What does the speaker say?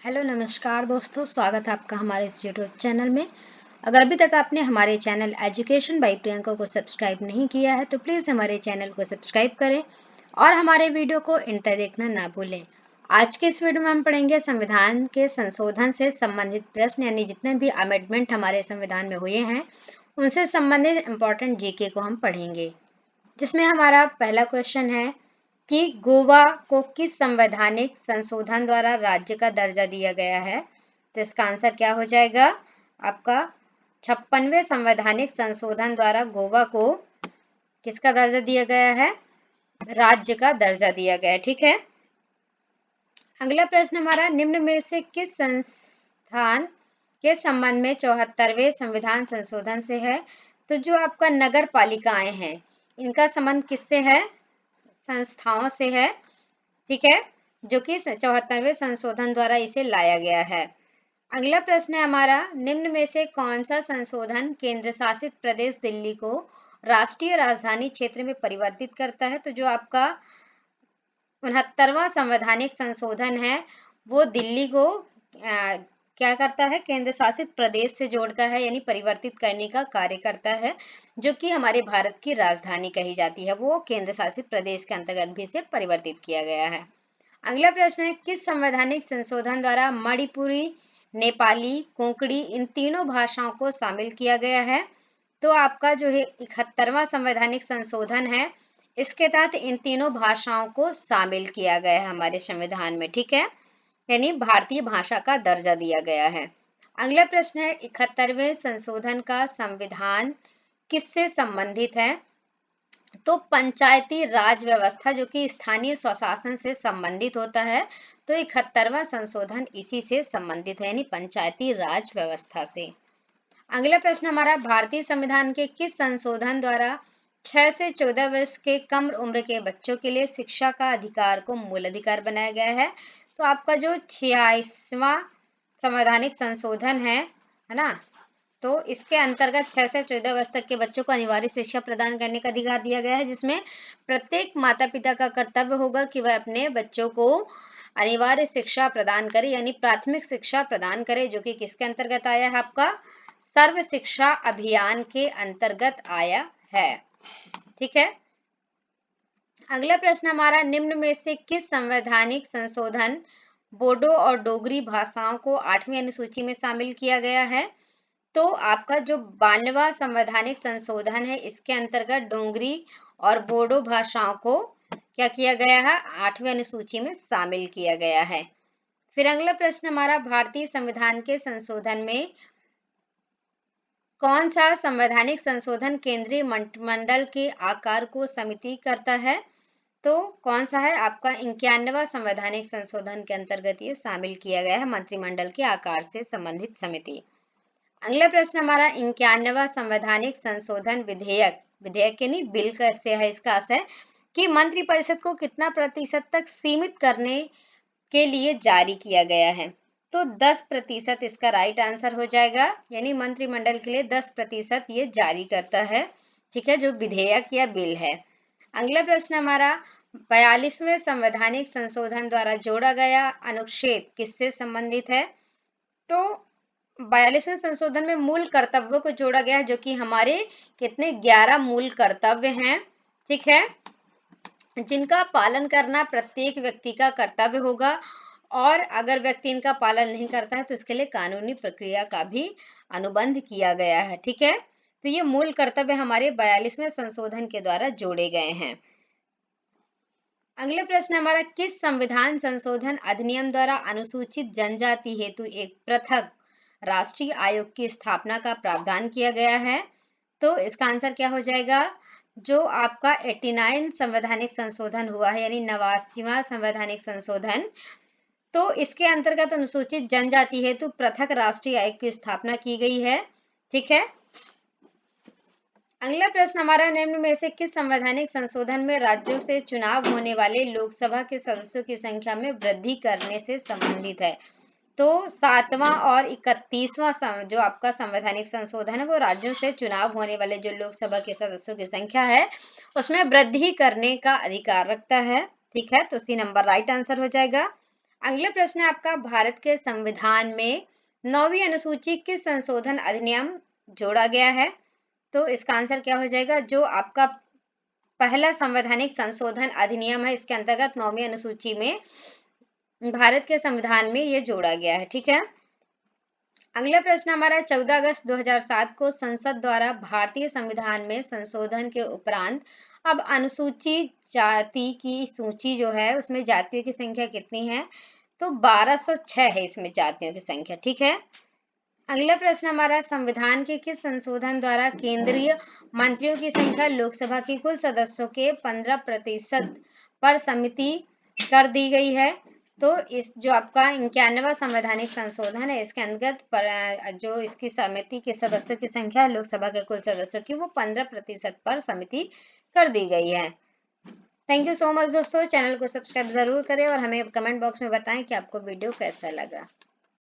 Hello नमस्कार दोस्तों, स्वागत है आपका हमारे इस यूट्यूब चैनल में। अगर अभी तक आपने हमारे चैनल एजुकेशन बाय प्रियंका को सब्सक्राइब नहीं किया है तो प्लीज़ हमारे चैनल को सब्सक्राइब करें और हमारे वीडियो को अंत तक देखना ना भूलें। आज के इस वीडियो में हम पढ़ेंगे संविधान के संशोधन से संबंधित प्रश्न, यानी जितने भी अमेंडमेंट हमारे संविधान में हुए हैं उनसे संबंधित इम्पोर्टेंट जीके को हम पढ़ेंगे। जिसमें हमारा पहला क्वेश्चन है कि गोवा को किस संवैधानिक संशोधन द्वारा राज्य का दर्जा दिया गया है। तो इसका आंसर क्या हो जाएगा आपका 56वें संवैधानिक संशोधन द्वारा गोवा को किसका दर्जा दिया गया है, राज्य का दर्जा दिया गया है। ठीक है। अगला प्रश्न हमारा, निम्न में से किस संस्थान के संबंध में 74वें संविधान संशोधन से है। तो जो आपका नगर पालिकाएं हैं इनका संबंध किससे है, संस्थाओं से है। ठीक है, जो कि 74वें संशोधन द्वारा इसे लाया गया है। अगला प्रश्न है हमारा, निम्न में से कौन सा संशोधन केंद्र शासित प्रदेश दिल्ली को राष्ट्रीय राजधानी क्षेत्र में परिवर्तित करता है। तो जो आपका 69वां संवैधानिक संशोधन है वो दिल्ली को क्या करता है, केंद्र शासित प्रदेश से जोड़ता है, यानी परिवर्तित करने का कार्य करता है। जो कि हमारे भारत की राजधानी कही जाती है वो केंद्र शासित प्रदेश के अंतर्गत भी इसे परिवर्तित किया गया है। अगला प्रश्न है, किस संवैधानिक संशोधन द्वारा मणिपुरी, नेपाली, कोंकणी इन तीनों भाषाओं को शामिल किया गया है। तो आपका जो है 71वां संवैधानिक संशोधन है, इसके तहत इन तीनों भाषाओं को शामिल किया गया है हमारे संविधान में। ठीक है, यानी भारतीय भाषा का दर्जा दिया गया है। अगला प्रश्न है, 71वें संशोधन का संविधान किससे संबंधित है। तो पंचायती राज व्यवस्था जो कि स्थानीय स्वशासन से संबंधित होता है, तो 71वां संशोधन इसी से संबंधित है, यानी पंचायती राज व्यवस्था से। अगला प्रश्न हमारा, भारतीय संविधान के किस संशोधन द्वारा 6 से 14 वर्ष के कम उम्र के बच्चों के लिए शिक्षा का अधिकार को मूल अधिकार बनाया गया है। तो आपका जो 86वां संवैधानिक संशोधन है ना, तो इसके अंतर्गत 6 से 14 वर्ष तक के बच्चों को अनिवार्य शिक्षा प्रदान करने का अधिकार दिया गया है, जिसमें प्रत्येक माता पिता का कर्तव्य होगा कि वह अपने बच्चों को अनिवार्य शिक्षा प्रदान करे, यानी प्राथमिक शिक्षा प्रदान करे, जो कि किसके अंतर्गत आया है, आपका सर्व शिक्षा अभियान के अंतर्गत आया है। ठीक है। अगला प्रश्न हमारा, निम्न में से किस संवैधानिक संशोधन बोडो और डोगरी भाषाओं को 8वीं अनुसूची में शामिल किया गया है। तो आपका जो 92वां संवैधानिक संशोधन है इसके अंतर्गत डोगरी और बोडो भाषाओं को क्या किया गया है, 8वीं अनुसूची में शामिल किया गया है। फिर अगला प्रश्न हमारा, भारतीय संविधान के संशोधन में कौन सा संवैधानिक संशोधन केंद्रीय मंत्रिमंडल के आकार को समिति करता है। तो कौन सा है, आपका 91वां संवैधानिक संशोधन के अंतर्गत ये शामिल किया गया है, मंत्रिमंडल के आकार से संबंधित समिति। अगला प्रश्न हमारा, 91वां संवैधानिक संशोधन विधेयक यानी बिल कैसे है, इसका अर्थ है कि मंत्रिपरिषद को कितना प्रतिशत तक सीमित करने के लिए जारी किया गया है। तो 10% इसका राइट आंसर हो जाएगा, यानी मंत्रिमंडल के लिए 10% ये जारी करता है। ठीक है, जो विधेयक या बिल है। अगला प्रश्न हमारा, 42वें संवैधानिक संशोधन द्वारा जोड़ा गया अनुच्छेद किससे संबंधित है। तो 42वें संशोधन में मूल कर्तव्यों को जोड़ा गया है, जो कि हमारे कितने 11 मूल कर्तव्य हैं। ठीक है, जिनका पालन करना प्रत्येक व्यक्ति का कर्तव्य होगा, और अगर व्यक्ति इनका पालन नहीं करता है तो इसके लिए कानूनी प्रक्रिया का भी अनुबंध किया गया है। ठीक है, तो ये मूल कर्तव्य हमारे 42वें संशोधन के द्वारा जोड़े गए हैं। अगले प्रश्न हमारा, किस संविधान संशोधन अधिनियम द्वारा अनुसूचित जनजाति हेतु एक पृथक राष्ट्रीय आयोग की स्थापना का प्रावधान किया गया है। तो इसका आंसर क्या हो जाएगा, जो आपका 89 संवैधानिक संशोधन हुआ है, यानी 89वां संवैधानिक संशोधन, तो इसके अंतर्गत अनुसूचित जनजाति हेतु पृथक राष्ट्रीय आयोग की स्थापना की गई है। ठीक है। अगला प्रश्न हमारा, निम्न में से किस संवैधानिक संशोधन में राज्यों से चुनाव होने वाले लोकसभा के सदस्यों की संख्या में वृद्धि करने से संबंधित है। तो 7वां और 31वां जो आपका संवैधानिक संशोधन है वो राज्यों से चुनाव होने वाले जो लोकसभा के सदस्यों की संख्या है उसमें वृद्धि करने का अधिकार रखता है। ठीक है, तो सी नंबर राइट आंसर हो जाएगा। अगला प्रश्न है आपका, भारत के संविधान में 9वीं अनुसूची किस संशोधन अधिनियम जोड़ा गया है? तो इसका आंसर क्या हो जाएगा? जो आपका पहला संवैधानिक संशोधन अधिनियम है, इसके अंतर्गत 9वीं अनुसूची में भारत के संविधान में ये जोड़ा गया है। ठीक है। अगला प्रश्न हमारा, 14 अगस्त 2007 को संसद द्वारा भारतीय संविधान में संशोधन के उपरांत अब अनुसूचित जाति की सूची जो है उसमें जातियों की संख्या कितनी है? तो 1206 है इसमें जातियों की संख्या। ठीक है। अगला प्रश्न हमारा, संविधान के किस संशोधन द्वारा केंद्रीय मंत्रियों की संख्या लोकसभा की कुल सदस्यों के 15% पर सीमित कर दी गई है? तो इस जो आपका 91वां संवैधानिक संशोधन है, इसके अंतर्गत जो इसकी समिति के सदस्यों की संख्या लोकसभा के कुल सदस्यों की वो 15% पर सीमित कर दी गई है। थैंक यू सो मच दोस्तों। चैनल को सब्सक्राइब जरूर करें और हमें कमेंट बॉक्स में बताएं कि आपको वीडियो कैसा लगा।